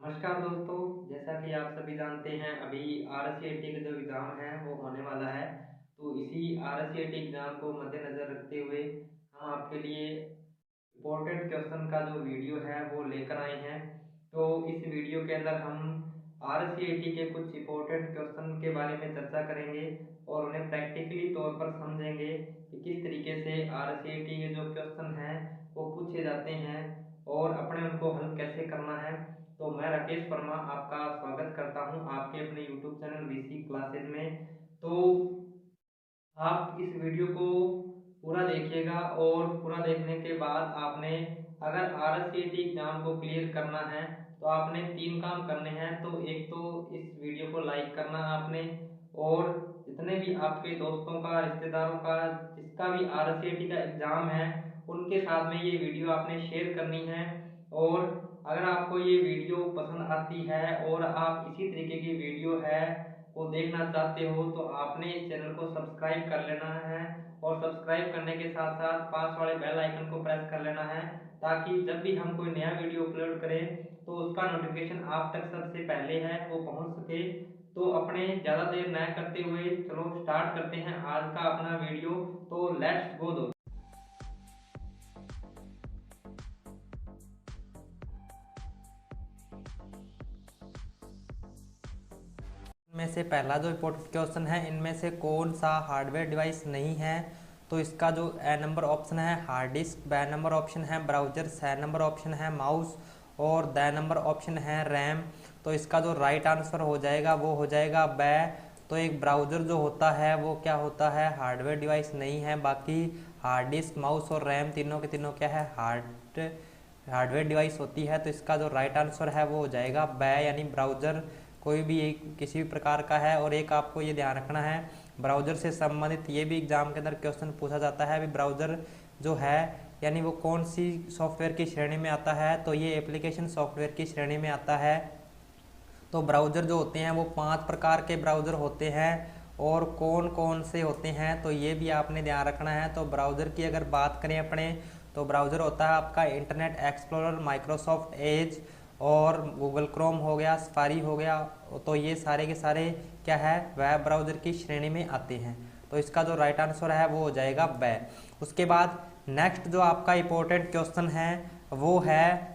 नमस्कार दोस्तों, जैसा कि आप सभी जानते हैं अभी आरसीईटी का जो एग्ज़ाम है वो होने वाला है। तो इसी आरसीईटी एग्ज़ाम को मद्देनज़र रखते हुए हम आपके लिए इम्पोर्टेंट क्वेश्चन का जो वीडियो है वो लेकर आए हैं। तो इस वीडियो के अंदर हम आरसीईटी के कुछ इम्पोर्टेंट क्वेश्चन के बारे में चर्चा करेंगे और उन्हें प्रैक्टिकली तौर पर समझेंगे कि किस तरीके से आरसीईटी के जो क्वेश्चन हैं वो पूछे जाते हैं और अपने उनको हल कैसे करना है। तो मैं राकेश वर्मा आपका स्वागत करता हूं आपके अपने यूट्यूब चैनल वीसी क्लासेज में। तो आप इस वीडियो को पूरा देखिएगा और पूरा देखने के बाद आपने अगर आरसीईटी एग्जाम को क्लियर करना है तो आपने 3 काम करने हैं। तो एक तो इस वीडियो को लाइक करना आपने, और जितने भी आपके दोस्तों का, रिश्तेदारों का, जिसका भी आरसीईटी का एग्जाम है उनके साथ में ये वीडियो आपने शेयर करनी है। और अगर आपको ये वीडियो पसंद आती है और आप इसी तरीके की वीडियो है वो देखना चाहते हो तो आपने इस चैनल को सब्सक्राइब कर लेना है, और सब्सक्राइब करने के साथ साथ पास वाले बेल आइकन को प्रेस कर लेना है, ताकि जब भी हम कोई नया वीडियो अपलोड करें तो उसका नोटिफिकेशन आप तक सबसे पहले है वो पहुंच सके। तो अपने ज़्यादा देर न करते हुए चलो स्टार्ट करते हैं आज का अपना वीडियो। तो लेट्स गो दो। में से पहला जो इम्पोर्टेंट क्वेश्चन है, इनमें से कौन सा हार्डवेयर डिवाइस नहीं है? तो इसका जो ए नंबर ऑप्शन है hard disk, B number option है ब्राउजर, सी नंबर ऑप्शन है माउस और द नंबर ऑप्शन है रैम। तो इसका जो राइट आंसर हो जाएगा वो हो जाएगा बे। तो एक ब्राउजर जो होता है वो क्या होता है, हार्डवेयर डिवाइस नहीं है। बाकी हार्ड डिस्क, माउस और रैम तीनों के तीनों क्या है, हार्डवेयर डिवाइस होती है। तो इसका जो राइट आंसर है वो हो जाएगा बे, यानी ब्राउजर कोई भी एक किसी भी प्रकार का है। और एक आपको ये ध्यान रखना है, ब्राउजर से संबंधित ये भी एग्जाम के अंदर क्वेश्चन पूछा जाता है। अभी ब्राउजर जो है यानी वो कौन सी सॉफ्टवेयर की श्रेणी में आता है, तो ये एप्लीकेशन सॉफ्टवेयर की श्रेणी में आता है। तो ब्राउजर जो होते हैं वो 5 प्रकार के ब्राउजर होते हैं, और कौन कौन से होते हैं तो ये भी आपने ध्यान रखना है। तो ब्राउजर की अगर बात करें अपने, तो ब्राउजर होता है आपका इंटरनेट एक्सप्लोरर, माइक्रोसॉफ्ट एज और गूगल क्रोम हो गया, सफारी हो गया। तो ये सारे के सारे क्या है, वेब ब्राउजर की श्रेणी में आते हैं। तो इसका जो राइट आंसर है वो हो जाएगा बे। उसके बाद नेक्स्ट जो आपका इंपॉर्टेंट क्वेश्चन है वो है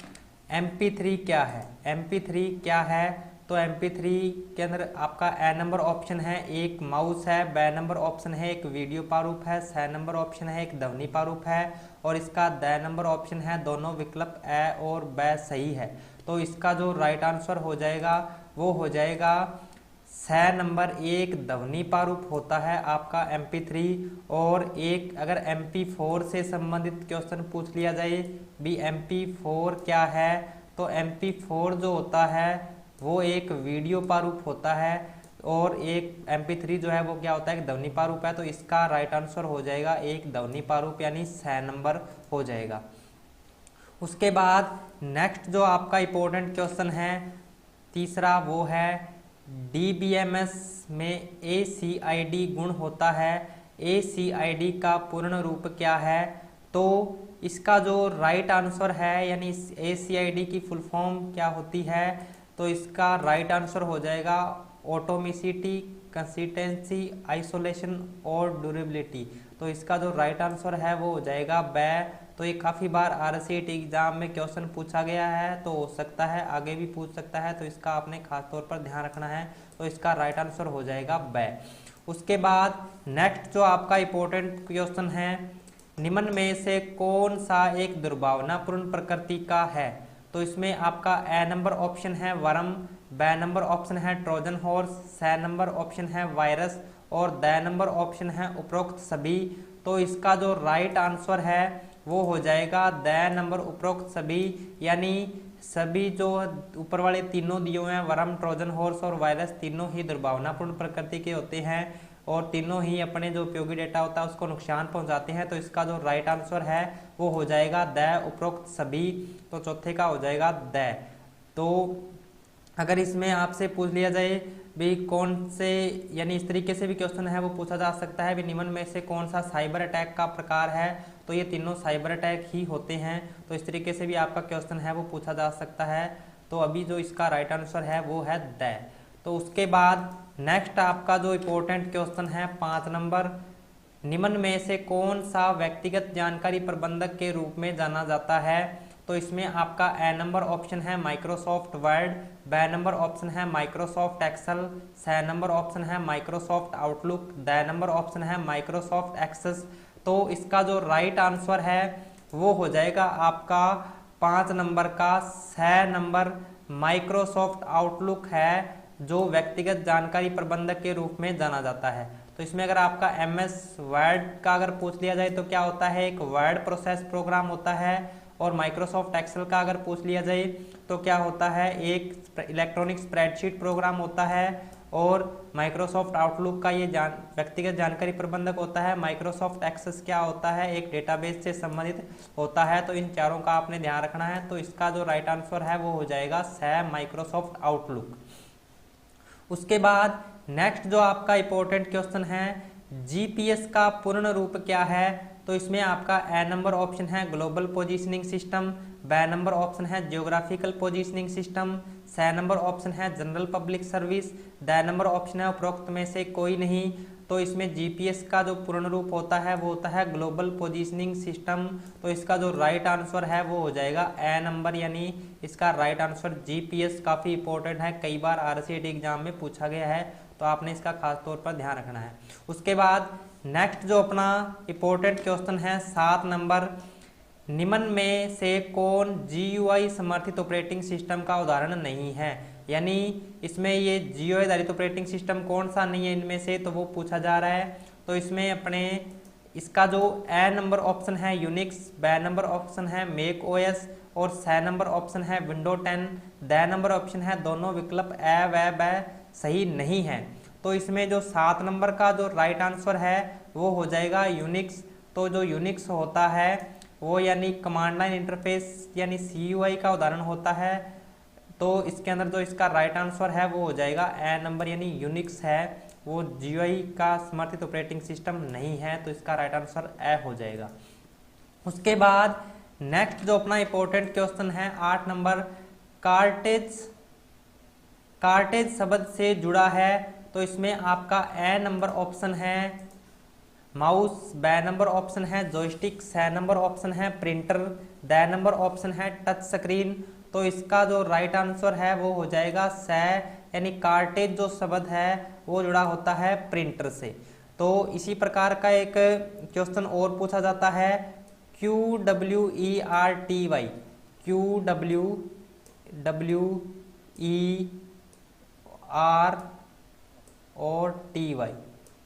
MP3 क्या है? MP3 क्या है? तो MP3 के अंदर आपका ए नंबर ऑप्शन है एक माउस है, बे नंबर ऑप्शन है एक वीडियो प्रारूप है, सी नंबर ऑप्शन है एक ध्वनि प्रारूप है, और इसका द नंबर ऑप्शन है दोनों विकल्प ए और बे सही है। तो इसका जो राइट आंसर हो जाएगा वो हो जाएगा सी नंबर, एक ध्वनि प्रारूप होता है आपका MP3। और एक अगर MP4 से संबंधित क्वेश्चन पूछ लिया जाए भी MP4 क्या है, तो MP4 जो होता है वो एक वीडियो प्रारूप होता है, और एक MP3 जो है वो क्या होता है, एक ध्वनि प्रारूप है। तो इसका राइट आंसर हो जाएगा एक ध्वनि प्रारूप, यानी सी नंबर हो जाएगा। उसके बाद नेक्स्ट जो आपका इंपॉर्टेंट क्वेश्चन है तीसरा, वो है DBMS में ACID गुण होता है। ACID का पूर्ण रूप क्या है? तो इसका जो राइट आंसर है, यानी ACID की फुल फॉर्म क्या होती है, तो इसका राइट आंसर हो जाएगा ऑटोमेसिटी, कंसिस्टेंसी, आइसोलेशन और ड्यूरेबिलिटी। तो इसका जो राइट आंसर है वो हो जाएगा बे। तो ये काफ़ी बार आरसीईटी एग्जाम में क्वेश्चन पूछा गया है, तो हो सकता है आगे भी पूछ सकता है, तो इसका आपने खास तौर पर ध्यान रखना है। तो इसका राइट आंसर हो जाएगा बे। उसके बाद नेक्स्ट जो आपका इंपॉर्टेंट क्वेश्चन है, निम्न में से कौन सा एक दुर्भावनापूर्ण प्रकृति का है? तो इसमें आपका ए नंबर ऑप्शन है वर्म, बे नंबर ऑप्शन है Trojan horse, C number option है वायरस और द नंबर ऑप्शन है उपरोक्त सभी। तो इसका जो राइट आंसर है वो हो जाएगा द नंबर उपरोक्त सभी, यानी सभी जो ऊपर वाले तीनों दिए हुए हैं वर्म, ट्रोजन हॉर्स और वायरस, तीनों ही दुर्भावनापूर्ण प्रकृति के होते हैं और तीनों ही अपने जो उपयोगी डेटा होता है उसको नुकसान पहुंचाते हैं। तो इसका जो राइट आंसर है वो हो जाएगा द उपरोक्त सभी। तो चौथे का हो जाएगा द। तो अगर इसमें आपसे पूछ लिया जाए भी कौन से, यानी इस तरीके से भी क्वेश्चन है वो पूछा जा सकता है भी निम्न में से कौन सा साइबर अटैक का प्रकार है, तो ये तीनों साइबर अटैक ही होते हैं। तो इस तरीके से भी आपका क्वेश्चन है वो पूछा जा सकता है। तो अभी जो इसका राइट आंसर है वो है द। तो उसके बाद नेक्स्ट आपका जो इम्पोर्टेंट क्वेश्चन है 5 नंबर, निम्न में से कौन सा व्यक्तिगत जानकारी प्रबंधक के रूप में जाना जाता है? तो इसमें आपका ए नंबर ऑप्शन है Microsoft Word, B number option है Microsoft Excel, C number option है Microsoft Outlook, D number option है माइक्रोसॉफ्ट एक्सेस। तो इसका जो राइट आंसर है वो हो जाएगा आपका 5 नंबर का सी नंबर माइक्रोसॉफ्ट आउटलुक है, जो व्यक्तिगत जानकारी प्रबंधक के रूप में जाना जाता है। तो इसमें अगर आपका एमएस वर्ड का अगर पूछ लिया जाए तो क्या होता है, एक वर्ड प्रोसेस प्रोग्राम होता है। और माइक्रोसॉफ्ट एक्सेल का अगर पूछ लिया जाए तो क्या होता है, एक इलेक्ट्रॉनिक स्प्रेडशीट प्रोग्राम होता है। और माइक्रोसॉफ्ट आउटलुक का ये व्यक्तिगत जानकारी प्रबंधक होता है। माइक्रोसॉफ्ट एक्सेस क्या होता है, एक डेटाबेस से संबंधित होता है। तो इन चारों का आपने ध्यान रखना है। तो इसका जो राइट आंसर है वो हो जाएगा सी माइक्रोसॉफ्ट आउटलुक। उसके बाद नेक्स्ट जो आपका इंपॉर्टेंट क्वेश्चन है, जीपीएस का पूर्ण रूप क्या है? तो इसमें आपका ए नंबर ऑप्शन है global positioning system, B number option है geographical positioning system, C number option है general public service, D number option है उपरोक्त में से कोई नहीं। तो इसमें जीपीएस का जो पूर्ण रूप होता है वो होता है ग्लोबल पोजीशनिंग सिस्टम। तो इसका जो राइट आंसर है वो हो जाएगा ए नंबर, यानी इसका राइट आंसर जीपीएस काफ़ी इंपॉर्टेंट है, कई बार आरसीईटी एग्जाम में पूछा गया है, तो आपने इसका खास तौर पर ध्यान रखना है। उसके बाद नेक्स्ट जो अपना इंपॉर्टेंट क्वेश्चन है 7 नंबर, निम्न में से कौन जीयूआई समर्थित ऑपरेटिंग सिस्टम का उदाहरण नहीं है? यानी इसमें ये जीयूआई आधारित ऑपरेटिंग सिस्टम कौन सा नहीं है इनमें से, तो वो पूछा जा रहा है। तो इसमें अपने इसका जो ए नंबर ऑप्शन है यूनिक्स, बी नंबर ऑप्शन है मेक ओएस और सी नंबर ऑप्शन है विंडो 10, डी नंबर ऑप्शन है दोनों विकल्प ए व ब सही नहीं है। तो इसमें जो 7 नंबर का जो राइट आंसर है वो हो जाएगा यूनिक्स। तो जो यूनिक्स होता है वो यानी कमांड लाइन इंटरफेस यानी सीयूआई का उदाहरण होता है। तो इसके अंदर जो इसका राइट आंसर है वो हो जाएगा ए नंबर, यानी यूनिक्स है, वो जीयूआई का समर्थित ऑपरेटिंग सिस्टम नहीं है। तो इसका राइट आंसर ए हो जाएगा। उसके बाद नेक्स्ट जो अपना इंपॉर्टेंट क्वेश्चन है 8 नंबर, कार्टेज शब्द से जुड़ा है। तो इसमें आपका ए नंबर ऑप्शन है माउस, बी नंबर ऑप्शन है जॉयस्टिक, सी नंबर ऑप्शन है प्रिंटर, डी नंबर ऑप्शन है टच स्क्रीन। तो इसका जो राइट आंसर है वो हो जाएगा सी, यानी कार्टेज जो शब्द है वो जुड़ा होता है प्रिंटर से। तो इसी प्रकार का एक क्वेश्चन और पूछा जाता है QWERTY, QWERTY।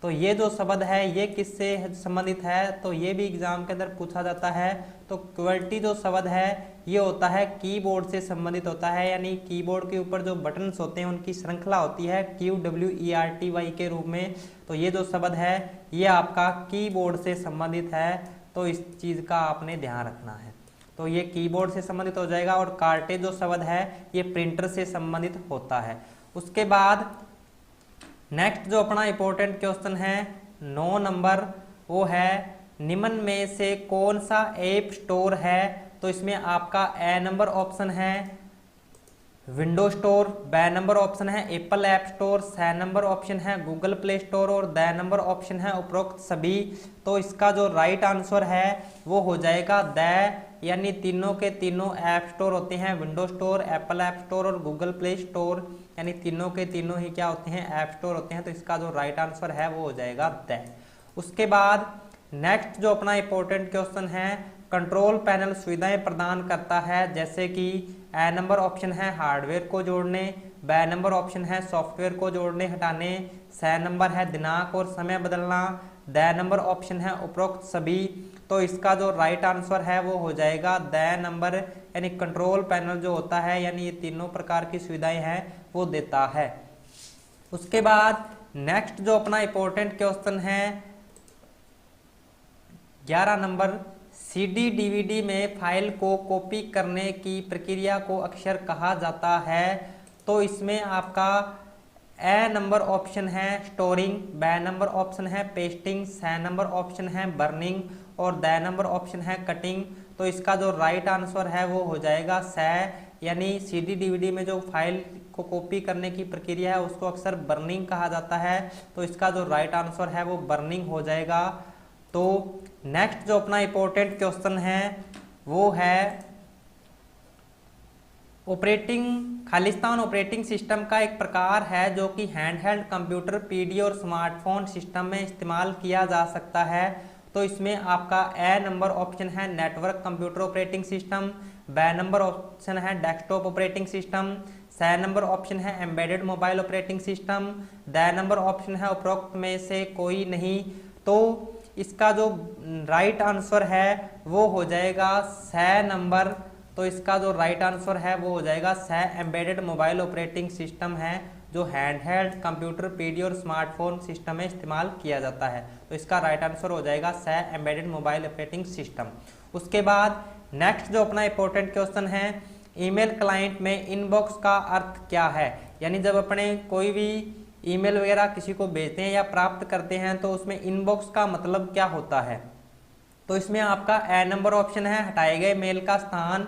तो ये जो शब्द है ये किससे संबंधित है? तो ये भी एग्जाम के अंदर पूछा जाता है। तो क्वालिटी जो शब्द है ये होता है कीबोर्ड से संबंधित होता है, यानी कीबोर्ड के ऊपर जो बटन्स होते हैं उनकी श्रृंखला होती है QWERTY के रूप में। तो ये जो शब्द है ये आपका कीबोर्ड से संबंधित है। तो इस चीज़ का आपने ध्यान रखना है। तो ये कीबोर्ड से संबंधित हो जाएगा। और कार्टेज जो शब्द है ये प्रिंटर से संबंधित होता है। उसके बाद नेक्स्ट जो अपना इंपॉर्टेंट क्वेश्चन है 9 नंबर, वो है निम्न में से कौन सा ऐप स्टोर है? तो इसमें आपका ए नंबर ऑप्शन है window store, B number option है Apple app store, C number option है गूगल प्ले स्टोर और डी नंबर ऑप्शन है उपरोक्त सभी। तो इसका जो राइट आंसर है वो हो जाएगा द, यानी तीनों के तीनों ऐप स्टोर होते हैं, window store, Apple app store और गूगल प्ले स्टोर, यानी तीनों के तीनों ही क्या होते हैं, ऐप स्टोर होते हैं। तो इसका जो राइट आंसर है वो हो जाएगा द। उसके बाद नेक्स्ट जो अपना इंपॉर्टेंट क्वेश्चन है, कंट्रोल पैनल सुविधाएं प्रदान करता है, जैसे कि ए नंबर ऑप्शन है हार्डवेयर को जोड़ने, बी नंबर ऑप्शन है सॉफ्टवेयर को जोड़ने हटाने, सी नंबर है दिनांक और समय बदलना, डी नंबर ऑप्शन है उपरोक्त सभी। तो इसका जो राइट आंसर है वो हो जाएगा द नंबर, यानी कंट्रोल पैनल जो होता है यानी ये तीनों प्रकार की सुविधाएं हैं वो देता है। उसके बाद नेक्स्ट जो अपना इंपॉर्टेंट क्वेश्चन है 11 नंबर, सीडी डीवीडी में फाइल को कॉपी करने की प्रक्रिया को अक्सर कहा जाता है। तो इसमें आपका ए नंबर ऑप्शन है स्टोरिंग, बी नंबर ऑप्शन है पेस्टिंग, सी नंबर ऑप्शन है बर्निंग और डी नंबर ऑप्शन है कटिंग। तो इसका जो राइट आंसर है वो हो जाएगा सी, यानी सीडी डीवीडी में जो फाइल को कॉपी करने की प्रक्रिया है उसको अक्सर बर्निंग कहा जाता है, तो इसका जो राइट आंसर है वो बर्निंग हो जाएगा। तो नेक्स्ट जो अपना इंपॉर्टेंट क्वेश्चन है वो है ऑपरेटिंग खालिस्तान ऑपरेटिंग सिस्टम का एक प्रकार है जो कि हैंडहेल्ड कंप्यूटर, पीडी और स्मार्टफोन सिस्टम में इस्तेमाल किया जा सकता है। तो इसमें आपका ए नंबर ऑप्शन है network computer operating system, B number option है desktop operating system, C number option है embedded mobile operating system, D number option है उपरोक्त में से कोई नहीं। तो इसका जो राइट आंसर है वो हो जाएगा सी नंबर। तो इसका जो राइट आंसर है वो हो जाएगा सी एम्बेडेड मोबाइल ऑपरेटिंग सिस्टम है जो हैंडहेल्ड कंप्यूटर, पीडी और स्मार्टफोन सिस्टम में इस्तेमाल किया जाता है। तो इसका राइट आंसर हो जाएगा सी एम्बेडेड मोबाइल ऑपरेटिंग सिस्टम। उसके बाद नेक्स्ट जो अपना इंपॉर्टेंट क्वेश्चन है, ईमेल क्लाइंट में इनबॉक्स का अर्थ क्या है। यानी जब अपने कोई भी ईमेल वगैरह किसी को भेजते हैं या प्राप्त करते हैं तो उसमें इनबॉक्स का मतलब क्या होता है। तो इसमें आपका ए नंबर ऑप्शन है हटाए गए मेल का स्थान,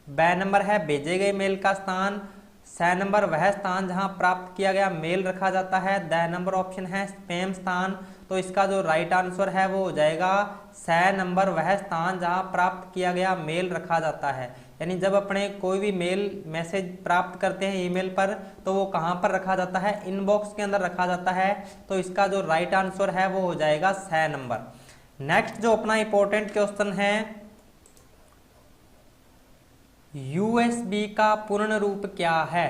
बी नंबर है भेजे गए मेल का स्थान, सी नंबर वह स्थान जहां प्राप्त किया गया मेल रखा जाता है, डी नंबर ऑप्शन है स्पैम स्थान। तो इसका जो राइट आंसर है वो हो जाएगा सी नंबर वह स्थान जहां प्राप्त किया गया मेल रखा जाता है। यानी जब अपने कोई भी मेल मैसेज प्राप्त करते हैं ईमेल पर तो वो कहाँ पर रखा जाता है, इनबॉक्स के अंदर रखा जाता है। तो इसका जो राइट आंसर है वो हो जाएगा सी नंबर। नेक्स्ट जो अपना इंपॉर्टेंट क्वेश्चन है, यूएसबी का पूर्ण रूप क्या है।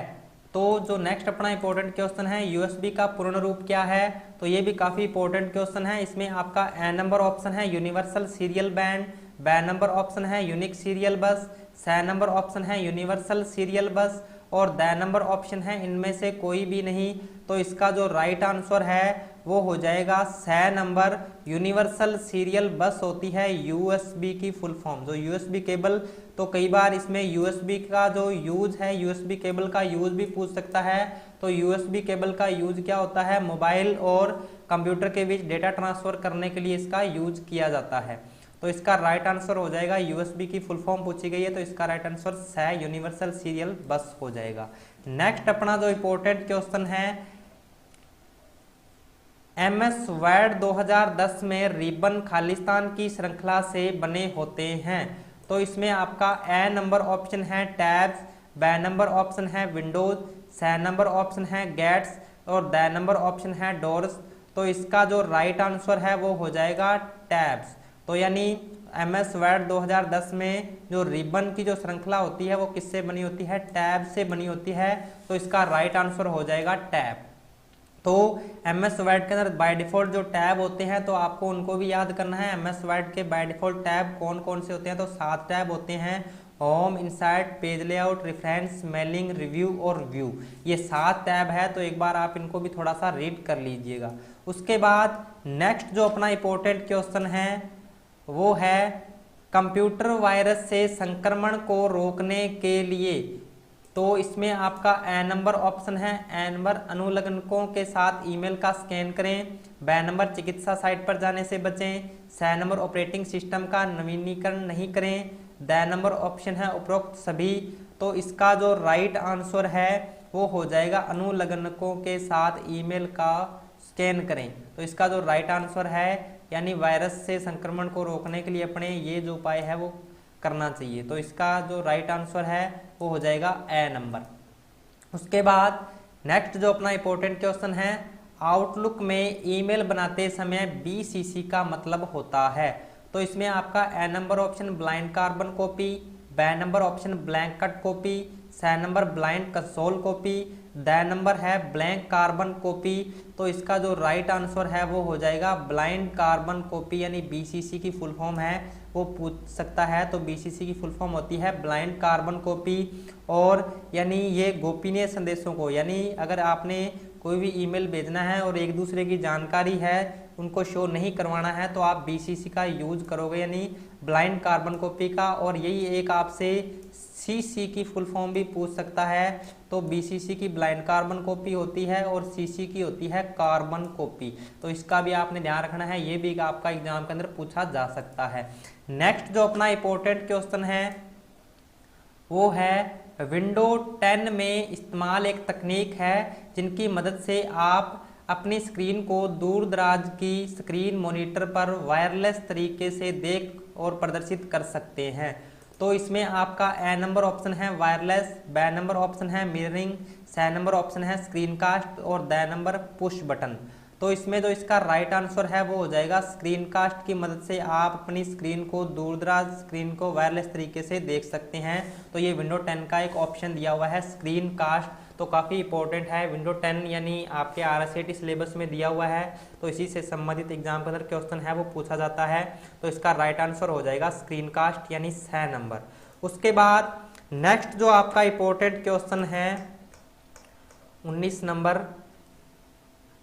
तो जो नेक्स्ट अपना इंपॉर्टेंट क्वेश्चन है यूएसबी का पूर्ण रूप क्या है, तो ये भी काफी इंपॉर्टेंट क्वेश्चन है। इसमें आपका ए नंबर ऑप्शन है universal serial band, B number option है unique serial bus, C number option है यूनिवर्सल सीरियल बस और डी नंबर ऑप्शन है इनमें से कोई भी नहीं। तो इसका जो राइट आंसर है वो हो जाएगा सी नंबर यूनिवर्सल सीरियल बस होती है यूएसबी की फुल फॉर्म। जो यूएसबी केबल, तो कई बार इसमें यूएसबी का जो यूज है, यूएसबी केबल का यूज भी पूछ सकता है। तो यूएसबी केबल का यूज क्या होता है, मोबाइल और कंप्यूटर के बीच डेटा ट्रांसफर करने के लिए इसका यूज किया जाता है। तो इसका राइट आंसर हो जाएगा, यूएसबी की फुल फॉर्म पूछी गई है तो इसका right answer C universal serial bus हो जाएगा। नेक्स्ट अपना जो इंपॉर्टेंट क्वेश्चन है, एमएस वर्ड 2010 में रिबन खालिस्तान की श्रृंखला से बने होते हैं। तो इसमें आपका ए नंबर ऑप्शन है टैब्स, बी नंबर ऑप्शन है विंडोज, सी नंबर ऑप्शन है गेट्स और डी नंबर ऑप्शन है डोर्स। तो इसका जो राइट आंसर है वो हो जाएगा टैब्स। तो यानी एमएस वर्ड 2010 में जो रिबन की जो श्रृंखला होती है वो किससे बनी होती है, टैब से बनी होती है। तो इसका राइट आंसर हो जाएगा टैब। तो एमएस वर्ड के अंदर बाय डिफॉल्ट जो टैब होते हैं तो आपको उनको भी याद करना है। एमएस वर्ड के बाय डिफॉल्ट टैब कौन कौन से होते हैं, तो 7 टैब होते हैं, home, insight, page layout, reference, mailing, review और व्यू। ये 7 टैब है, तो एक बार आप इनको भी थोड़ा सा रीड कर लीजिएगा। उसके बाद नेक्स्ट जो अपना इंपॉर्टेंट क्वेश्चन है वो है कंप्यूटर वायरस से संक्रमण को रोकने के लिए। तो इसमें आपका ए नंबर ऑप्शन है, ए नंबर अनुलग्नकों के साथ ईमेल का स्कैन करें, बी नंबर चिकित्सा साइट पर जाने से बचें, सी नंबर ऑपरेटिंग सिस्टम का नवीनीकरण नहीं करें, डी नंबर ऑप्शन है उपरोक्त सभी। तो इसका जो राइट आंसर है वो हो जाएगा अनुलग्नकों के साथ ईमेल का स्कैन करें। तो इसका जो राइट आंसर है यानी वायरस से संक्रमण को रोकने के लिए अपने ये जो उपाय है वो करना चाहिए। तो इसका जो राइट आंसर है वो हो जाएगा ए नंबर। उसके बाद नेक्स्ट जो अपना इंपॉर्टेंट क्वेश्चन है, आउटलुक में ईमेल बनाते समय बीसीसी का मतलब होता है। तो इसमें आपका A number option blind carbon copy, B number option blank cut copy, C number blind console copy, D number है ब्लैंक कार्बन कॉपी। तो इसका जो राइट आंसर है वो हो जाएगा ब्लाइंड कार्बन कॉपी, यानी बीसीसी की फुल फॉर्म है वो पूछ सकता है। तो बीसीसी की फुल फॉर्म होती है ब्लाइंड कार्बन कॉपी। और यानी ये गोपनीय संदेशों को, यानी अगर आपने कोई भी ईमेल भेजना है और एक दूसरे की जानकारी है उनको शो नहीं करवाना है तो आप बीसीसी का यूज करोगे, यानी ब्लाइंड कार्बन कॉपी का। और यही एक आपसे सीसी की फुल फॉर्म भी पूछ सकता है। तो बीसीसी की ब्लाइंड कार्बन कॉपी होती है और सीसी की होती है कार्बन कॉपी। तो इसका भी आपने ध्यान रखना है, ये भी आपका एग्जाम के अंदर पूछा जा सकता है। नेक्स्ट जो अपना इंपॉर्टेंट क्वेश्चन है वो है विंडो 10 में इस्तेमाल एक तकनीक है जिनकी मदद से आप अपनी स्क्रीन को दूर दराज की स्क्रीन मॉनिटर पर वायरलेस तरीके से देख और प्रदर्शित कर सकते हैं। तो इसमें आपका ए नंबर ऑप्शन है वायरलेस, बी नंबर ऑप्शन है मिररिंग, सी नंबर ऑप्शन है स्क्रीन कास्ट और द नंबर पुश बटन। तो इसमें जो इसका राइट आंसर है वो हो जाएगा स्क्रीन कास्ट की मदद से आप अपनी स्क्रीन को दूर दराज स्क्रीन को वायरलेस तरीके से देख सकते हैं। तो ये विंडो 10 का एक ऑप्शन दिया हुआ है स्क्रीन कास्ट, तो काफ़ी इंपॉर्टेंट है। विंडो 10 यानी आपके RSAT सिलेबस में दिया हुआ है, तो इसी से संबंधित एग्जाम के अंदर क्वेश्चन है वो पूछा जाता है। तो इसका राइट आंसर हो जाएगा स्क्रीन कास्ट यानी सी नंबर। उसके बाद नेक्स्ट जो आपका इंपॉर्टेंट क्वेश्चन है 19 नंबर,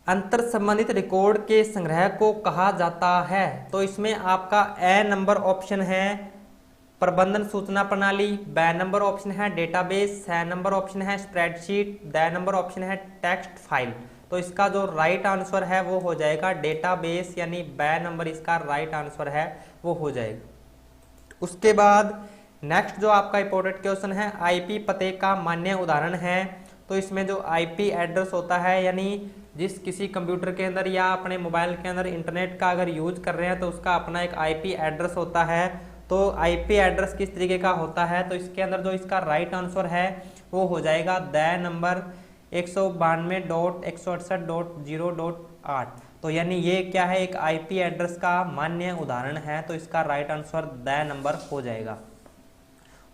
अंतर संबंधित रिकॉर्ड के संग्रह को कहा जाता है। तो इसमें आपका ए नंबर ऑप्शन है प्रबंधन सूचना प्रणाली, बी नंबर ऑप्शन है डेटाबेस, सी नंबर ऑप्शन है स्प्रेडशीट, द नंबर ऑप्शन है टेक्स्ट फाइल। तो इसका जो राइट आंसर है वो हो जाएगा डेटाबेस यानी बी नंबर इसका राइट आंसर है वो हो जाएगा। उसके बाद नेक्स्ट जो आपका इंपॉर्टेंट क्वेश्चन है IP पते का मान्य उदाहरण है। तो इसमें जो IP एड्रेस होता है यानी जिस किसी कंप्यूटर के अंदर या अपने मोबाइल के अंदर इंटरनेट का अगर यूज कर रहे हैं तो उसका अपना एक IP एड्रेस होता है। तो IP एड्रेस किस तरीके का होता है, तो इसके अंदर जो इसका राइट आंसर है वो हो जाएगा द नंबर 192.168.0.8। तो यानी ये क्या है, एक IP एड्रेस का मान्य उदाहरण है। तो इसका राइट आंसर द नंबर हो जाएगा।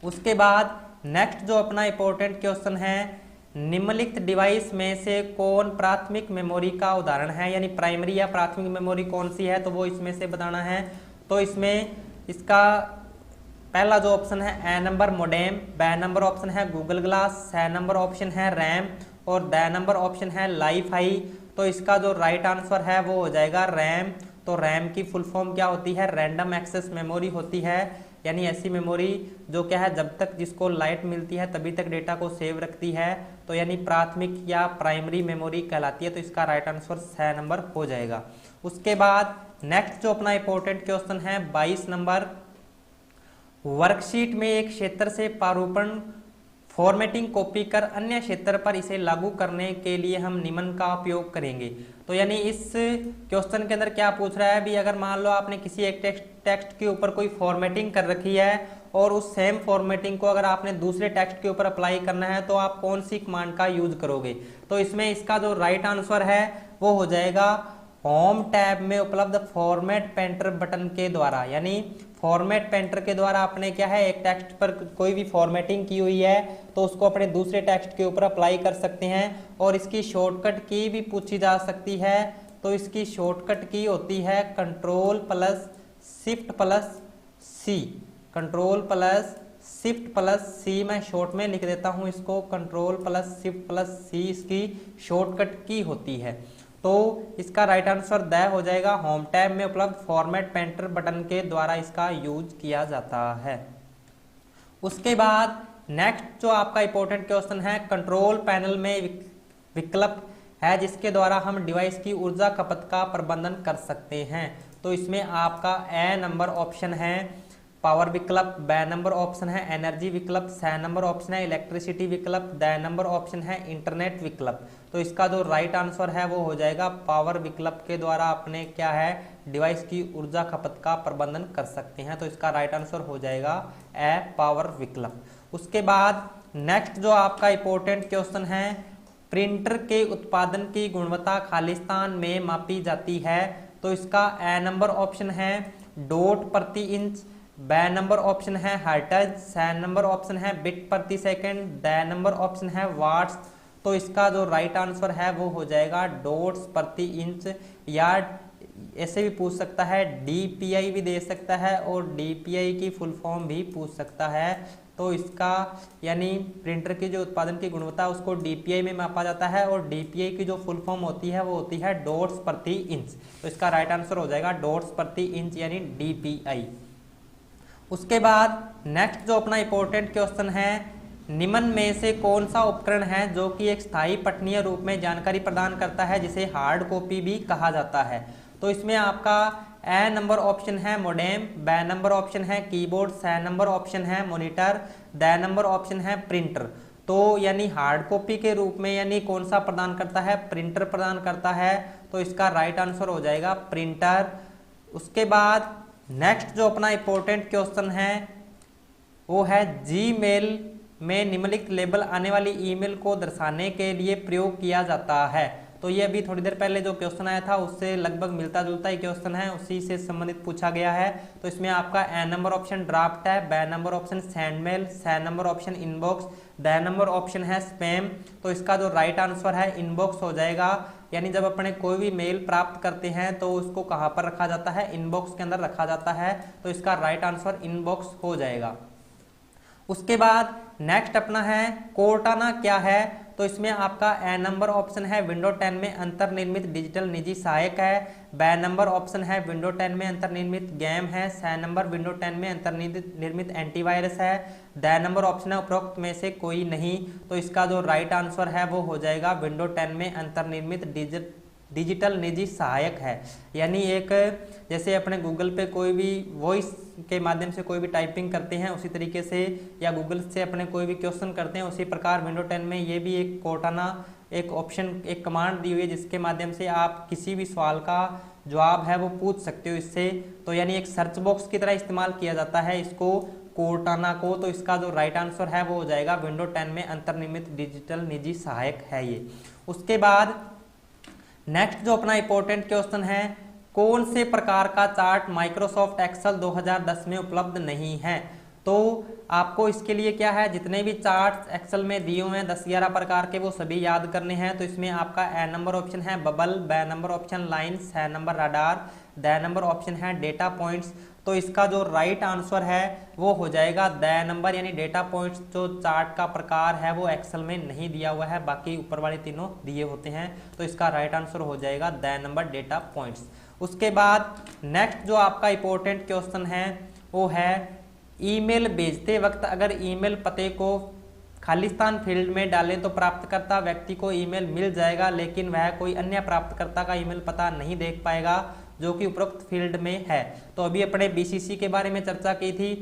उसके बाद नेक्स्ट जो अपना इंपॉर्टेंट क्वेश्चन है निम्नलिखित डिवाइस में से कौन प्राथमिक मेमोरी का उदाहरण है, यानी प्राइमरी या प्राथमिक मेमोरी कौन सी है, तो वो इसमें से बताना है। तो इसमें इसका पहला जो ऑप्शन है A number modem, B number option है Google Glass, C number option है रैम और द नंबर ऑप्शन है लाईफाई। तो इसका जो राइट आंसर है वो हो जाएगा रैम। तो रैम की फुल फॉर्म क्या होती है, रैंडम एक्सेस मेमोरी होती है, यानी ऐसी मेमोरी जो क्या है जब तक जिसको लाइट मिलती है तभी तक डेटा को सेव रखती है। तो यानी प्राथमिक या प्राइमरी मेमोरी कहलाती है। तो इसका राइट आंसर सी नंबर हो जाएगा। उसके बाद नेक्स्ट जो अपना इंपॉर्टेंट क्वेश्चन है 22 नंबर, वर्कशीट में एक क्षेत्र से प्रारूपण फॉर्मेटिंग कॉपी कर अन्य क्षेत्र पर इसे लागू करने के लिए हम निम्न का उपयोग करेंगे। तो यानी इस क्वेश्चन के अंदर क्या पूछ रहा है भी, अगर मान लो आपने किसी एक टेक्स्ट के ऊपर कोई फॉर्मेटिंग कर रखी है और उस सेम फॉर्मेटिंग को अगर आपने दूसरे टेक्स्ट के ऊपर अप्लाई करना है तो आप कौन सी कमांड का यूज करोगे। तो इसमें इसका जो राइट आंसर है वो हो जाएगा होम टैब में उपलब्ध फॉर्मेट पेंटर बटन के द्वारा। यानी फॉर्मेट पेंटर के द्वारा आपने क्या है एक टेक्स्ट पर कोई भी फॉर्मेटिंग की हुई है तो उसको अपने दूसरे टेक्स्ट के ऊपर अप्लाई कर सकते हैं। और इसकी शॉर्टकट की भी पूछी जा सकती है। तो इसकी शॉर्टकट की होती है Ctrl+Shift+C, Ctrl+Shift+C। मैं शॉर्ट में लिख देता हूं इसको, Ctrl+Shift+C इसकी शॉर्टकट की होती है। तो इसका राइट आंसर द हो जाएगा, होम टैब में उपलब्ध फॉर्मेट पेंटर बटन के द्वारा इसका यूज किया जाता है। उसके बाद नेक्स्ट जो आपका इंपॉर्टेंट क्वेश्चन है कंट्रोल पैनल में विकल्प है जिसके द्वारा हम डिवाइस की ऊर्जा खपत का प्रबंधन कर सकते हैं। तो इसमें आपका ए नंबर ऑप्शन है पावर विकल्प, बी नंबर ऑप्शन है एनर्जी विकल्प, सी नंबर ऑप्शन है इलेक्ट्रिसिटी विकल्प, द नंबर ऑप्शन है इंटरनेट विकल्प। तो इसका जो राइट आंसर है वो हो जाएगा पावर विकल्प के द्वारा अपने क्या है डिवाइस की ऊर्जा खपत का प्रबंधन कर सकते हैं। तो इसका राइट आंसर हो जाएगा ए पावर विकल्प। उसके बाद नेक्स्ट जो आपका इंपॉर्टेंट क्वेश्चन है प्रिंटर के उत्पादन की गुणवत्ता खालिस्तान में मापी जाती है। तो इसका ए नंबर ऑप्शन है डॉट प्रति इंच, बी नंबर ऑप्शन है हर्ट्ज, सी नंबर ऑप्शन है बिट प्रति सेकंड, द नंबर ऑप्शन है वाट्स। तो इसका जो राइट आंसर है वो हो जाएगा डॉट्स प्रति इंच, या ऐसे भी पूछ सकता है DPI भी दे सकता है और DPI की फुल फॉर्म भी पूछ सकता है। तो इसका यानी प्रिंटर की जो उत्पादन की गुणवत्ता उसको DPI में मापा जाता है और DPI की जो फुल फॉर्म होती है वो होती है डॉट्स प्रति इंच। तो इसका राइट आंसर हो जाएगा डॉट्स प्रति इंच यानी DPI। उसके बाद नेक्स्ट जो अपना इंपॉर्टेंट क्वेश्चन है निम्न में से कौन सा उपकरण है जो कि एक स्थायी पठनीय रूप में जानकारी प्रदान करता है जिसे हार्ड कॉपी भी कहा जाता है। तो इसमें आपका ए नंबर ऑप्शन है मोडेम, बी नंबर ऑप्शन है कीबोर्ड, सी नंबर ऑप्शन है मॉनिटर, द नंबर ऑप्शन है प्रिंटर। तो यानी हार्ड कॉपी के रूप में यानी कौन सा प्रदान करता है, प्रिंटर प्रदान करता है। तो इसका राइट आंसर हो जाएगा प्रिंटर। उसके बाद नेक्स्ट जो अपना इंपॉर्टेंट क्वेश्चन है वो है जीमेल में निम्नलिखित लेबल आने वाली ईमेल को दर्शाने के लिए प्रयोग किया जाता है। तो ये अभी थोड़ी देर पहले जो क्वेश्चन आया था उससे लगभग मिलता जुलता ही क्वेश्चन है, उसी से संबंधित पूछा गया है। तो इसमें आपका ए नंबर ऑप्शन ड्राफ्ट है, B number option send mail, C number option inbox, D number option है स्पैम। तो इसका जो राइट आंसर है इनबॉक्स हो जाएगा। यानी जब अपने कोई भी मेल प्राप्त करते हैं तो उसको कहाँ पर रखा जाता है, इनबॉक्स के अंदर रखा जाता है। तो इसका राइट आंसर इनबॉक्स हो जाएगा। उसके बाद नेक्स्ट अपना है कोर्टाना क्या है। तो इसमें आपका ए नंबर ऑप्शन है विंडो 10 में अंतर्निर्मित डिजिटल निजी सहायक है, बी नंबर ऑप्शन है विंडो 10 में अंतर्निर्मित गेम है, सी नंबर विंडो 10 में अंतर्निर्मित एंटीवायरस है, द नंबर ऑप्शन है उपरोक्त में से कोई नहीं। तो इसका जो राइट आंसर है वो हो जाएगा विंडो 10 में अंतर्निर्मित डिजिटल निजी सहायक है। यानी एक जैसे अपने गूगल पे कोई भी वॉइस के माध्यम से कोई भी टाइपिंग करते हैं उसी तरीके से, या गूगल से अपने कोई भी क्वेश्चन करते हैं उसी प्रकार विंडो 10 में ये भी एक कोर्टाना एक ऑप्शन एक कमांड दी हुई है जिसके माध्यम से आप किसी भी सवाल का जवाब है वो पूछ सकते हो इससे। तो यानी एक सर्च बॉक्स की तरह इस्तेमाल किया जाता है इसको कोर्टाना को। तो इसका जो राइट आंसर है वो हो जाएगा विंडो 10 में अंतर्निर्मित डिजिटल निजी सहायक है ये। उसके बाद नेक्स्ट जो अपना इंपॉर्टेंट क्वेश्चन है कौन से प्रकार का चार्ट माइक्रोसॉफ्ट एक्सेल 2010 में उपलब्ध नहीं है। तो आपको इसके लिए क्या है, जितने भी चार्ट्स एक्सेल में दिए हुए हैं 10-11 प्रकार के वो सभी याद करने हैं। तो इसमें आपका ए नंबर ऑप्शन है bubble, B number option line, C number radar, D number option है डेटा पॉइंट्स। तो इसका जो राइट आंसर है वो हो जाएगा द नंबर, यानी डेटा पॉइंट्स जो चार्ट का प्रकार है वो एक्सेल में नहीं दिया हुआ है, बाकी ऊपर वाले तीनों दिए होते हैं। तो इसका राइट आंसर हो जाएगा द नंबर डेटा पॉइंट्स। उसके बाद नेक्स्ट जो आपका इंपॉर्टेंट क्वेश्चन है वो है ईमेल भेजते वक्त अगर ईमेल पते को खालिस्तान फील्ड में डालें तो प्राप्तकर्ता व्यक्ति को ईमेल मिल जाएगा, लेकिन वह कोई अन्य प्राप्तकर्ता का ईमेल पता नहीं देख पाएगा जो कि उपरोक्त फील्ड में है। तो अभी अपने बीसीसी के बारे में चर्चा की थी।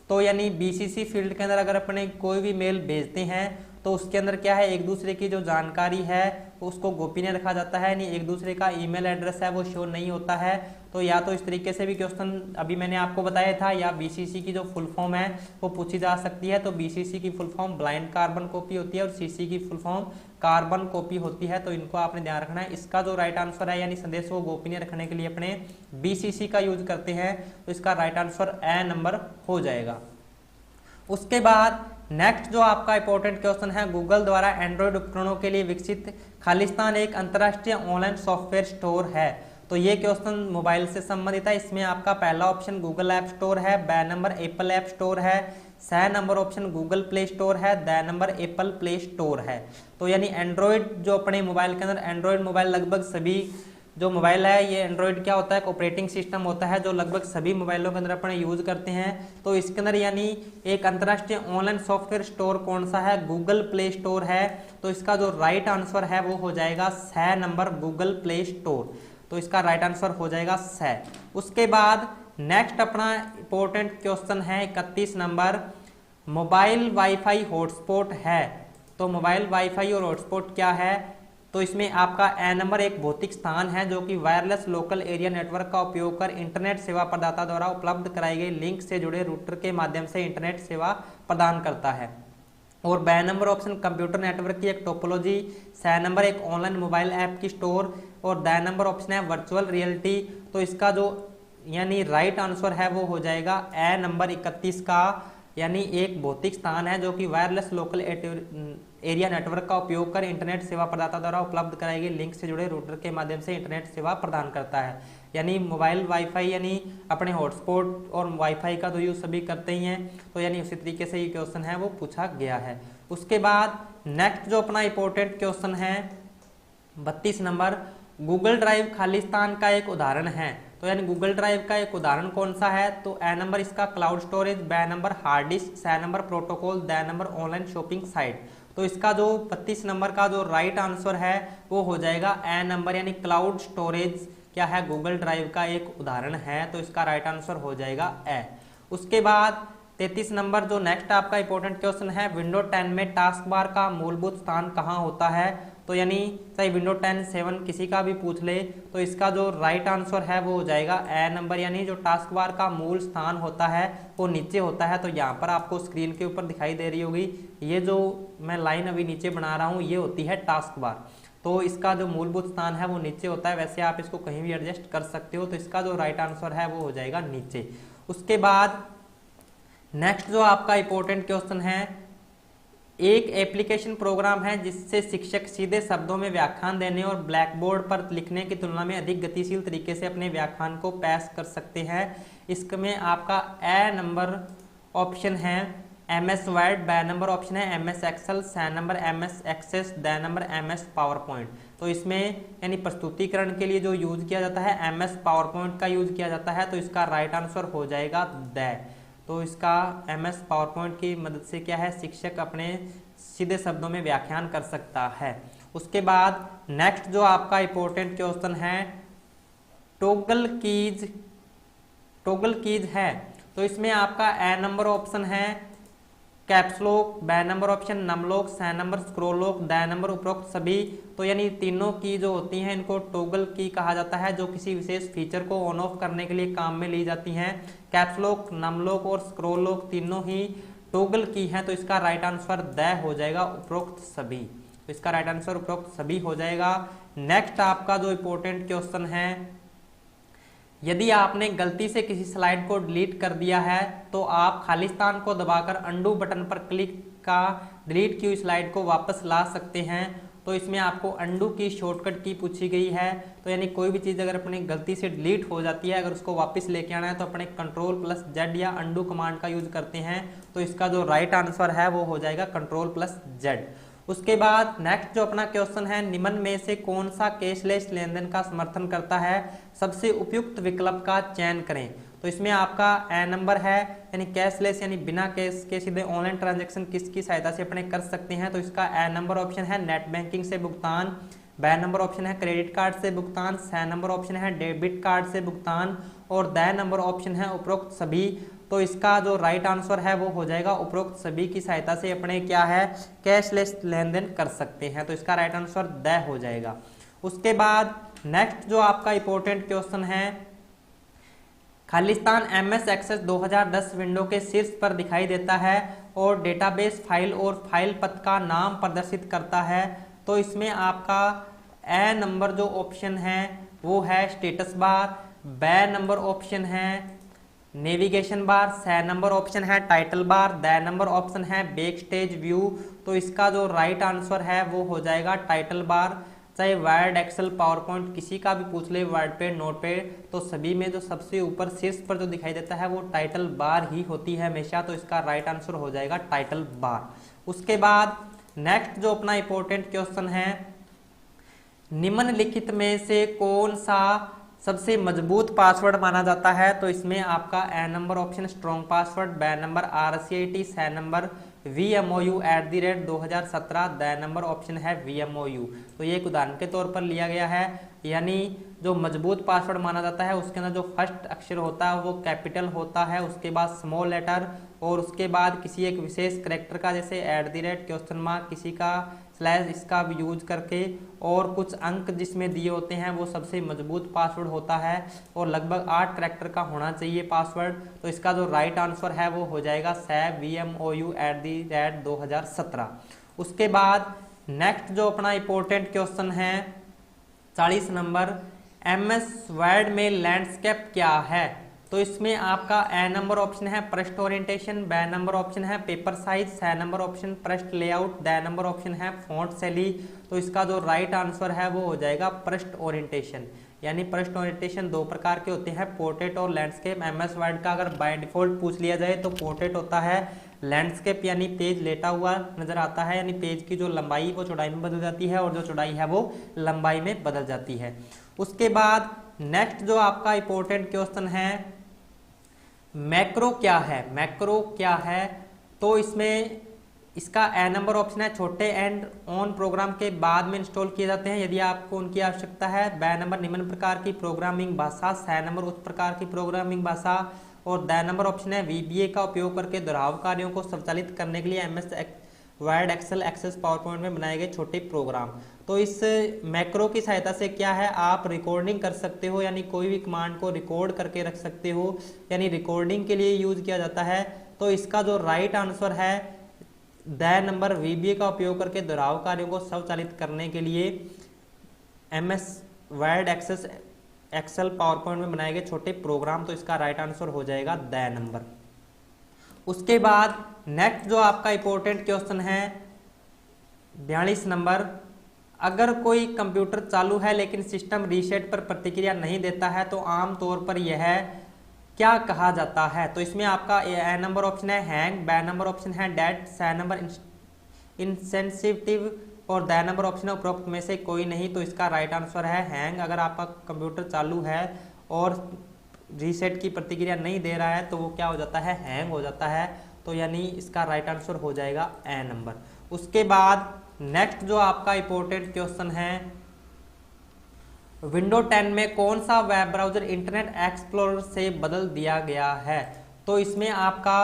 तो यानी बीसीसी फील्ड के अंदर अगर अपने कोई भी मेल भेजते हैं तो उसके अंदर क्या है, एक दूसरे की जो जानकारी है उसको गोपनीय रखा जाता है, यानी एक दूसरे का ईमेल एड्रेस है वो शो नहीं होता है। तो या तो इस तरीके से भी क्वेश्चन अभी मैंने आपको बताया था, या बीसीसी की जो फुल फॉर्म है वो पूछी जा सकती है। तो बीसीसी की full form blind carbon copy होती है और सीसी की फुल फॉर्म कार्बन कॉपी होती है। तो इनको आपने ध्यान रखना है। इसका जो राइट आंसर है यानी संदेश को गोपनीय रखने के लिए अपने बीसीसी का यूज करते हैं। तो इसका राइट आंसर ए नंबर हो जाएगा। उसके बाद नेक्स्ट जो आपका इंपॉर्टेंट क्वेश्चन है गूगल द्वारा एंड्रॉयड उपकरणों के लिए विकसित खालिस्तान एक अंतर्राष्ट्रीय ऑनलाइन सॉफ्टवेयर स्टोर है। तो ये क्वेश्चन मोबाइल से संबंधित है। इसमें आपका पहला ऑप्शन गूगल ऐप स्टोर है, B number Apple app store है, C number option Google Play Store है, D number Apple Play Store है। तो यानी एंड्रॉयड जो अपने मोबाइल के अंदर एंड्रॉयड मोबाइल लगभग सभी जो मोबाइल है ये एंड्रॉयड क्या होता है, ऑपरेटिंग सिस्टम होता है जो लगभग सभी मोबाइलों के अंदर अपने यूज करते हैं। तो इसके अंदर यानी एक अंतर्राष्ट्रीय ऑनलाइन सॉफ्टवेयर स्टोर कौन सा है, गूगल प्ले स्टोर है। तो इसका जो राइट आंसर है वो हो जाएगा C number Google Play store. तो इसका राइट आंसर हो जाएगा सी। उसके बाद नेक्स्ट अपना इंपॉर्टेंट क्वेश्चन है 31 नंबर, मोबाइल वाईफाई हॉटस्पॉट है। तो मोबाइल वाईफाई और हॉटस्पॉट क्या है। तो इसमें आपका ए नंबर एक भौतिक स्थान है जो कि वायरलेस लोकल एरिया नेटवर्क का उपयोग कर इंटरनेट सेवा प्रदाता द्वारा उपलब्ध कराई गई लिंक से जुड़े रूटर के माध्यम से इंटरनेट सेवा प्रदान करता है। और B number option computer network की एक टोपोलॉजी, सी नंबर एक ऑनलाइन मोबाइल ऐप की स्टोर, और द नंबर ऑप्शन है वर्चुअल रियलिटी। तो इसका जो यानी राइट आंसर है वो हो जाएगा ए नंबर 31 का, यानी एक भौतिक स्थान है जो कि वायरलेस लोकल एरिया नेटवर्क का उपयोग कर इंटरनेट सेवा प्रदाता द्वारा उपलब्ध कराई गई लिंक से जुड़े रूटर के माध्यम से इंटरनेट सेवा प्रदान करता है। यानी मोबाइल वाईफाई यानी अपने हॉटस्पॉट और वाईफाई का तो यूज सभी करते ही हैं। तो यानी उसी तरीके से ये क्वेश्चन है वो पूछा गया है। उसके बाद नेक्स्ट जो अपना इंपॉर्टेंट क्वेश्चन है 32 नंबर, गूगल ड्राइव खालिस्तान का एक उदाहरण है। तो यानी गूगल ड्राइव का एक उदाहरण कौन सा है। तो ए नंबर इसका cloud storage, B number hard disk, C number protocol, D number online shopping site. तो इसका जो 32 नंबर का जो राइट आंसर है वो हो जाएगा ए नंबर, यानी क्लाउड स्टोरेज क्या है, गूगल ड्राइव का एक उदाहरण है। तो इसका राइट आंसर हो जाएगा ए। उसके बाद 33 नंबर जो नेक्स्ट आपका इंपॉर्टेंट क्वेश्चन है, विंडो 10 में टास्क बार का मूलभूत स्थान कहाँ होता है। तो यानी चाहे विंडो 10, 7 किसी का भी पूछ ले तो इसका जो राइट आंसर है वो हो जाएगा ए नंबर, यानी जो टास्क बार का मूल स्थान होता है वो नीचे होता है। तो यहाँ पर आपको स्क्रीन के ऊपर दिखाई दे रही होगी, ये जो मैं लाइन अभी नीचे बना रहा हूँ ये होती है टास्क बार। तो इसका जो मूलभूत स्थान है वो नीचे होता है, वैसे आप इसको कहीं भी एडजस्ट कर सकते हो। तो इसका जो राइट आंसर है वो हो जाएगा नीचे। उसके बाद नेक्स्ट जो आपका इंपॉर्टेंट क्वेश्चन है, एक एप्लीकेशन प्रोग्राम है जिससे शिक्षक सीधे शब्दों में व्याख्यान देने और ब्लैक बोर्ड पर लिखने की तुलना में अधिक गतिशील तरीके से अपने व्याख्यान को पेश कर सकते हैं। इसमें आपका ए नंबर ऑप्शन है MS Word, B number option है MS Excel, C number MS Access, D number MS PowerPoint. तो इसमें यानी प्रस्तुतिकरण के लिए जो यूज किया जाता है MS पावर पॉइंट का यूज किया जाता है। तो इसका राइट आंसर हो जाएगा द। तो इसका MS पावर पॉइंट की मदद से क्या है, शिक्षक अपने सीधे शब्दों में व्याख्यान कर सकता है। उसके बाद नेक्स्ट जो आपका इंपॉर्टेंट क्वेश्चन है, टॉगल कीज है। तो इसमें आपका ए नंबर ऑप्शन है caps lock, B number option num lock, C number scroll lock, D number उपरोक्त सभी। तो यानी तीनों की जो होती हैं इनको टॉगल की कहा जाता है, जो किसी विशेष फीचर को ऑन ऑफ करने के लिए काम में ली जाती हैं। कैप्स लॉक, नम लॉक और स्क्रॉल लॉक तीनों ही टॉगल की हैं। तो इसका राइट आंसर द हो जाएगा, उपरोक्त सभी। तो इसका राइट आंसर उपरोक्त सभी हो जाएगा। नेक्स्ट आपका जो इंपॉर्टेंट क्वेश्चन है, यदि आपने गलती से किसी स्लाइड को डिलीट कर दिया है तो आप खाली स्थान को दबाकर अंडू बटन पर क्लिक का डिलीट की हुई स्लाइड को वापस ला सकते हैं। तो इसमें आपको अंडू की शॉर्टकट की पूछी गई है। तो यानी कोई भी चीज़ अगर अपनी गलती से डिलीट हो जाती है, अगर उसको वापस लेके आना है तो अपने Ctrl+Z या अंडू कमांड का यूज करते हैं। तो इसका जो राइट आंसर है वो हो जाएगा Ctrl+Z। उसके बाद नेक्स्ट जो अपना क्वेश्चन है, निम्न में से कौन सा कैशलेस लेन देन का समर्थन करता है, सबसे उपयुक्त विकल्प का चयन करें। तो इसमें आपका ए नंबर है, यानी कैशलेस यानी बिना कैश के सीधे ऑनलाइन ट्रांजैक्शन किसकी सहायता से अपने कर सकते हैं। तो इसका ए नंबर ऑप्शन है नेट बैंकिंग से भुगतान, बी नंबर ऑप्शन है क्रेडिट कार्ड से भुगतान, सी नंबर ऑप्शन है डेबिट कार्ड से भुगतान और डी नंबर ऑप्शन है उपरोक्त सभी। तो इसका जो राइट आंसर है वो हो जाएगा उपरोक्त सभी की सहायता से अपने क्या है कैशलेस लेन देन कर सकते हैं। तो इसका राइट आंसर द हो जाएगा। उसके बाद नेक्स्ट जो आपका इंपॉर्टेंट क्वेश्चन है, खालिस्तान MS एक्सेस 2010 विंडो के शीर्ष पर दिखाई देता है और डेटाबेस फाइल और फाइल पथ का नाम प्रदर्शित करता है। तो इसमें आपका ए नंबर जो ऑप्शन है वो है status bar, B number option है navigation bar, C number option है title bar, D number option है बैक स्टेज व्यू। तो इसका जो राइट आंसर है वो हो जाएगा टाइटल बार। चाहे वर्ड, एक्सेल, पावर पॉइंट किसी का भी पूछ ले, वर्ड पे, नोट पे, तो सभी में जो सबसे ऊपर शीर्ष पर जो दिखाई देता है वो टाइटल बार ही होती है हमेशा। तो इसका राइट आंसर हो जाएगा टाइटल बार। उसके बाद नेक्स्ट जो अपना इंपॉर्टेंट क्वेश्चन है, निम्नलिखित में से कौन सा सबसे मजबूत पासवर्ड माना जाता है। तो इसमें आपका A number option strong password, B number RCIT, C number VMOU@2017, D number option है VMOU। तो ये एक उदाहरण के तौर पर लिया गया है, यानी जो मजबूत पासवर्ड माना जाता है उसके अंदर जो फर्स्ट अक्षर होता है वो कैपिटल होता है, उसके बाद स्मॉल लेटर और उसके बाद किसी एक विशेष करेक्टर का जैसे @ किसी का स्लैश इसका भी यूज करके और कुछ अंक जिसमें दिए होते हैं वो सबसे मजबूत पासवर्ड होता है और लगभग 8 करेक्टर का होना चाहिए पासवर्ड। तो इसका जो राइट आंसर है वो हो जाएगा VMOU@2017। उसके बाद नेक्स्ट जो अपना इंपॉर्टेंट क्वेश्चन है 40 नंबर, MS वर्ड में लैंडस्केप क्या है। तो इसमें आपका ए नंबर ऑप्शन है पृष्ठ ओरिएंटेशन, बी नंबर ऑप्शन है paper size, C number option पृष्ठ लेआउट, डी नंबर ऑप्शन है फॉन्ट शैली। तो इसका जो राइट आंसर है वो हो जाएगा पृष्ठ ओरिएंटेशन। यानी पृष्ठ ओरिएंटेशन दो प्रकार के होते हैं, पोर्ट्रेट और लैंडस्केप। MS वर्ड का अगर बाय डिफॉल्ट पूछ लिया जाए तो पोर्ट्रेट होता है, लैंडस्केप यानी पेज लेटा हुआ नजर आता है, यानी पेज की जो लंबाई वो चौड़ाई में बदल जाती है और जो चौड़ाई है वो लंबाई में बदल जाती है। उसके बाद नेक्स्ट जो आपका इंपॉर्टेंट क्वेश्चन है, मैक्रो क्या है। मैक्रो क्या है, तो इसमें इसका ए नंबर ऑप्शन है छोटे एंड ऑन प्रोग्राम के बाद में इंस्टॉल किए जाते हैं यदि आपको उनकी आवश्यकता है। बी नंबर निम्न प्रकार की प्रोग्रामिंग भाषा, सी नंबर उस प्रकार की प्रोग्रामिंग भाषा और द नंबर ऑप्शन है VBA का उपयोग करके दोहराव कार्यों को स्वचालित करने के लिए MS Word, Excel, Access, PowerPoint में बनाए गए छोटे प्रोग्राम। तो इस मैक्रो की सहायता से क्या है, आप रिकॉर्डिंग कर सकते हो, यानी कोई भी कमांड को रिकॉर्ड करके रख सकते हो, यानी रिकॉर्डिंग के लिए यूज किया जाता है। तो इसका जो राइट आंसर है द नंबर VBA का उपयोग करके दोहराव कार्यों को स्वचालित करने के लिए MS Word, Access, Excel, PowerPoint में बनाए गए छोटे प्रोग्राम। तो इसका राइट आंसर हो जाएगा द नंबर। उसके बाद नेक्स्ट जो आपका इंपॉर्टेंट क्वेश्चन है 42 नंबर, अगर कोई कंप्यूटर चालू है लेकिन सिस्टम रीसेट पर प्रतिक्रिया नहीं देता है तो आमतौर पर यह क्या कहा जाता है। तो इसमें आपका ए नंबर ऑप्शन है हैंग, बी नंबर ऑप्शन है डेड, सी नंबर इंसेंसिटिव और द नंबर ऑप्शन है उपरोक्त में से कोई नहीं। तो इसका राइट आंसर है हैंग। अगर आपका कंप्यूटर चालू है और रीसेट की प्रतिक्रिया नहीं दे रहा है तो वो क्या हो जाता है, हैंग हो जाता है। तो यानी इसका राइट आंसर हो जाएगा ए नंबर। उसके बाद नेक्स्ट जो आपका इंपॉर्टेंट क्वेश्चन है विंडो 10 में कौन सा वेब ब्राउजर इंटरनेट एक्सप्लोरर से बदल दिया गया है। तो इसमें आपका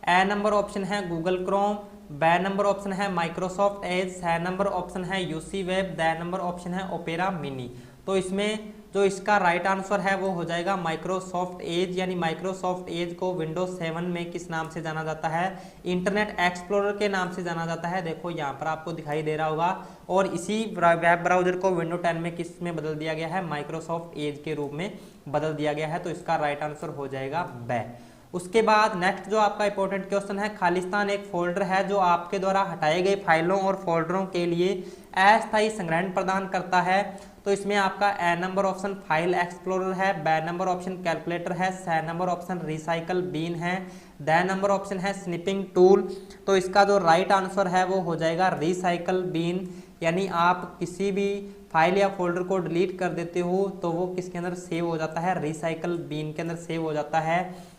ए नंबर ऑप्शन है Google Chrome, B number option है Microsoft Edge, C number option है UC web, D number option है ओपेरा मिनी। तो इसमें जो इसका राइट आंसर है वो हो जाएगा माइक्रोसॉफ्ट एज, यानी माइक्रोसॉफ्ट एज को विंडोज 7 में किस नाम से जाना जाता है, इंटरनेट एक्सप्लोरर के नाम से जाना जाता है। देखो यहाँ पर आपको दिखाई दे रहा होगा। और इसी वेब ब्राउजर को विंडो 10 में किस में बदल दिया गया है, माइक्रोसॉफ्ट एज के रूप में बदल दिया गया है। तो इसका राइट आंसर हो जाएगा बी। उसके बाद नेक्स्ट जो आपका इंपॉर्टेंट क्वेश्चन है खालिस्तान एक फोल्डर है जो आपके द्वारा हटाए गए फाइलों और फोल्डरों के लिए अस्थायी संग्रहण प्रदान करता है। तो इसमें आपका A number option file explorer है, बी नंबर ऑप्शन कैलकुलेटर है, C number option recycle bin है, द नंबर ऑप्शन है स्निपिंग टूल। तो इसका जो राइट आंसर है वो हो जाएगा रिसाइकल बीन, यानी आप किसी भी फाइल या फोल्डर को डिलीट कर देते हो तो वो किसके अंदर सेव हो जाता है, रिसाइकल बीन के अंदर सेव हो जाता है।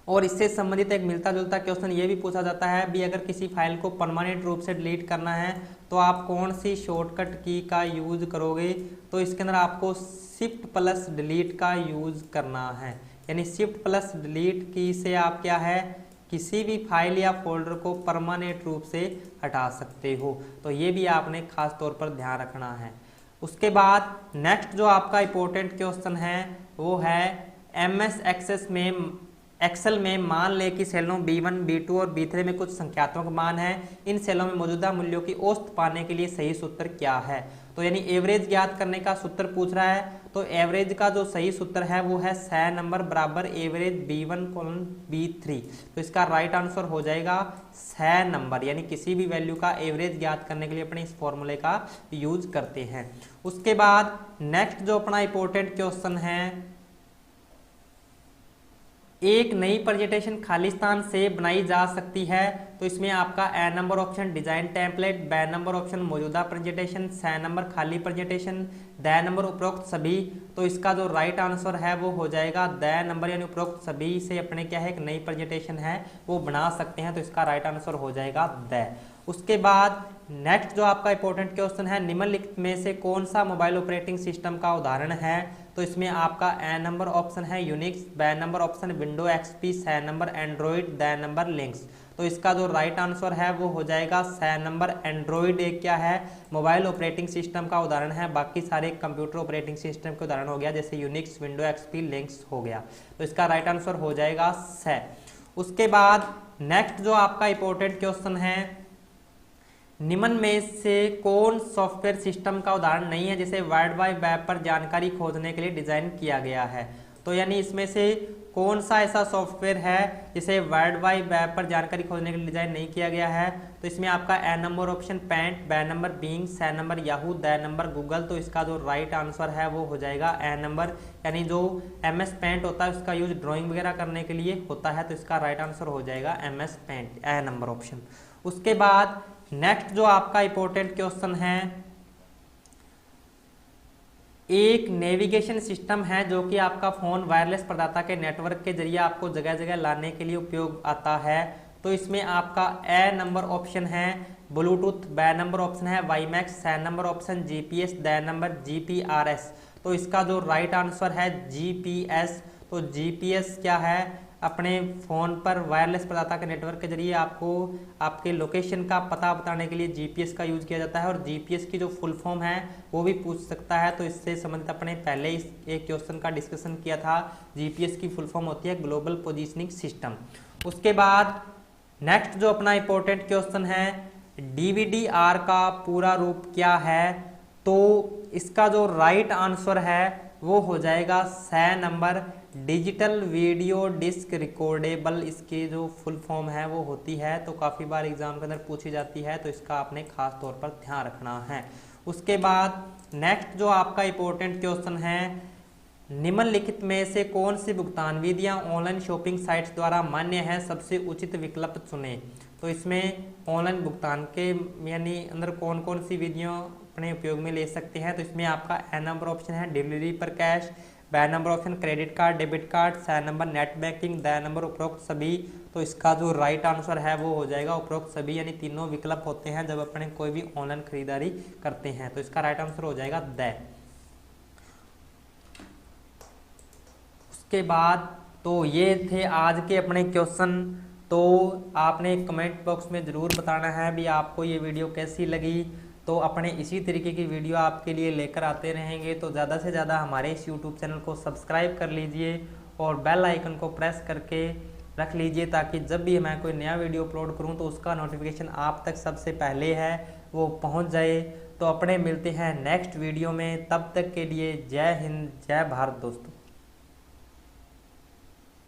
और इससे संबंधित एक मिलता जुलता क्वेश्चन ये भी पूछा जाता है भी अगर किसी फाइल को परमानेंट रूप से डिलीट करना है तो आप कौन सी शॉर्टकट की का यूज करोगे। तो इसके अंदर आपको शिफ्ट प्लस डिलीट का यूज करना है, यानी शिफ्ट प्लस डिलीट की से आप क्या है किसी भी फाइल या फोल्डर को परमानेंट रूप से हटा सकते हो। तो ये भी आपने खास तौर पर ध्यान रखना है। उसके बाद नेक्स्ट जो आपका इंपॉर्टेंट क्वेश्चन है वो है MS एक्सेल में मान ले कि सेलों B1, B2 और B3 में कुछ संख्यात्मक मान हैं। इन सेलों में मौजूदा मूल्यों की औसत पाने के लिए सही सूत्र क्या है। तो यानी एवरेज ज्ञात करने का सूत्र पूछ रहा है। तो एवरेज का जो सही सूत्र है वो है सी नंबर बराबर एवरेज B1 कोलन B3। तो इसका राइट आंसर हो जाएगा सी नंबर, यानी किसी भी वैल्यू का एवरेज ज्ञात करने के लिए अपने इस फॉर्मूले का यूज करते हैं। उसके बाद नेक्स्ट जो अपना इंपॉर्टेंट क्वेश्चन है एक नई प्रेजेंटेशन खालिस्तान से बनाई जा सकती है। तो इसमें आपका A number option design template, B number option मौजूदा प्रेजेंटेशन, सी नंबर खाली प्रेजेंटेशन, द नंबर उपरोक्त सभी। तो इसका जो राइट आंसर है वो हो जाएगा द नंबर, यानी उपरोक्त सभी से अपने क्या है एक नई प्रेजेंटेशन है वो बना सकते हैं। तो इसका राइट आंसर हो जाएगा द। उसके बाद नेक्स्ट जो आपका इंपॉर्टेंट क्वेश्चन है निम्नलिखित में से कौन सा मोबाइल ऑपरेटिंग सिस्टम का उदाहरण है। तो इसमें आपका ए नंबर ऑप्शन है Unix, B number option window XP, C number Android, D number Linux. तो इसका जो राइट आंसर है वो हो जाएगा सी नंबर। एंड्रॉइड एक क्या है मोबाइल ऑपरेटिंग सिस्टम का उदाहरण है, बाकी सारे कंप्यूटर ऑपरेटिंग सिस्टम के उदाहरण हो गया जैसे यूनिक्स, विंडो XP, लिंक्स हो गया। तो इसका राइट आंसर हो जाएगा सी। उसके बाद नेक्स्ट जो आपका इंपॉर्टेंट क्वेश्चन है निम्न में से कौन सॉफ्टवेयर सिस्टम का उदाहरण नहीं है जिसे वर्ल्ड वाइड वेब पर जानकारी खोजने के लिए डिजाइन किया गया है। तो यानी इसमें से कौन सा ऐसा सॉफ्टवेयर है जिसे वर्ल्ड वाइड वेब पर जानकारी खोजने के लिए डिजाइन नहीं किया गया है। तो इसमें आपका A number option paint, B number Bing, C number Yahoo, D number Google. तो इसका जो राइट आंसर है वो हो जाएगा ए नंबर, यानी जो MS पेंट होता है उसका यूज ड्राइंग वगैरह करने के लिए होता है। तो इसका राइट आंसर हो जाएगा MS पेंट, ए नंबर ऑप्शन। उसके बाद नेक्स्ट जो आपका इंपॉर्टेंट क्वेश्चन है एक नेविगेशन सिस्टम है जो कि आपका फोन वायरलेस प्रदाता के नेटवर्क के जरिए आपको जगह जगह लाने के लिए उपयोग आता है। तो इसमें आपका ए नंबर ऑप्शन है ब्लूटूथ, बी नंबर ऑप्शन है WiMAX, C number option GPS, D number GPRS। तो इसका जो राइट आंसर है GPS। तो GPS क्या है अपने फ़ोन पर वायरलेस प्रदाता के नेटवर्क के जरिए आपको आपके लोकेशन का पता बताने के लिए जीपीएस का यूज़ किया जाता है, और जीपीएस की जो फुल फॉर्म है वो भी पूछ सकता है। तो इससे संबंधित अपने पहले इस एक क्वेश्चन का डिस्कशन किया था। जीपीएस की फुल फॉर्म होती है ग्लोबल पोजिशनिंग सिस्टम। उसके बाद नेक्स्ट जो अपना इंपॉर्टेंट क्वेश्चन है, डीवीडीआर का पूरा रूप क्या है? तो इसका जो राइट आंसर है वो हो जाएगा 6 number, digital video disc recordable. इसकी जो फुल फॉर्म है वो होती है, तो काफ़ी बार एग्जाम के अंदर पूछी जाती है, तो इसका आपने खास तौर पर ध्यान रखना है। उसके बाद नेक्स्ट जो आपका इंपॉर्टेंट क्वेश्चन है, निम्नलिखित में से कौन सी भुगतान विधियां ऑनलाइन शॉपिंग साइट्स द्वारा मान्य है? सबसे उचित विकल्प चुनें। तो इसमें ऑनलाइन भुगतान के यानी अंदर कौन कौन सी विधियां अपने उपयोग में ले सकते हैं? तो इसमें आपका ए नंबर ऑप्शन है डिलीवरी पर cash, B number option credit card debit card, C number net banking, D number उपरोक्त सभी। तो इसका जो राइट आंसर है वो हो जाएगा उपरोक्त सभी, यानी तीनों विकल्प होते हैं जब अपने कोई भी ऑनलाइन खरीदारी करते हैं। तो इसका राइट आंसर हो जाएगा द। उसके बाद तो ये थे आज के अपने क्वेश्चन। तो आपने कमेंट बॉक्स में ज़रूर बताना है भी आपको ये वीडियो कैसी लगी। तो अपने इसी तरीके की वीडियो आपके लिए लेकर आते रहेंगे। तो ज़्यादा से ज़्यादा हमारे इस यूट्यूब चैनल को सब्सक्राइब कर लीजिए और बेल आइकन को प्रेस करके रख लीजिए, ताकि जब भी मैं कोई नया वीडियो अपलोड करूं तो उसका नोटिफिकेशन आप तक सबसे पहले है वो पहुंच जाए। तो अपने मिलते हैं नेक्स्ट वीडियो में, तब तक के लिए जय हिंद जय भारत दोस्तों।